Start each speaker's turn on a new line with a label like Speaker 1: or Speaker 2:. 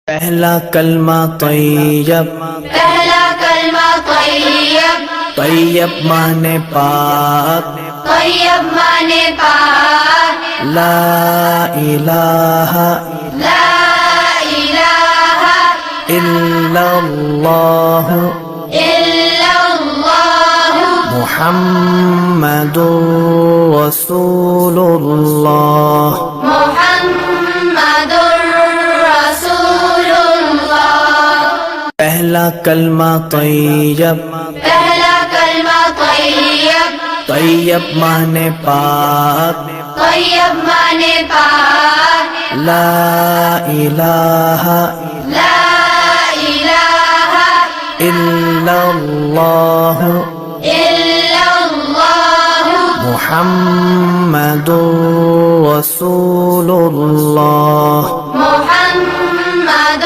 Speaker 1: پہلا کلمہ طیب،
Speaker 2: پہلا کلمہ طیب،
Speaker 1: طیب مانے پاک،
Speaker 2: طیب مانے پاک،
Speaker 1: لا الہ
Speaker 2: لا الہ
Speaker 1: الا اللہ
Speaker 2: الا اللہ
Speaker 1: محمد رسول اللہ۔
Speaker 2: محمد رسول اللہ۔
Speaker 1: پہلا کلمہ طیب،
Speaker 2: پہلا کلمہ طیب،
Speaker 1: طیب مانے پاک،
Speaker 2: طیب مانے پاک،
Speaker 1: لا الہ
Speaker 2: لا الہ
Speaker 1: الا اللہ
Speaker 2: الا اللہ
Speaker 1: محمد رسول اللہ۔
Speaker 2: محمد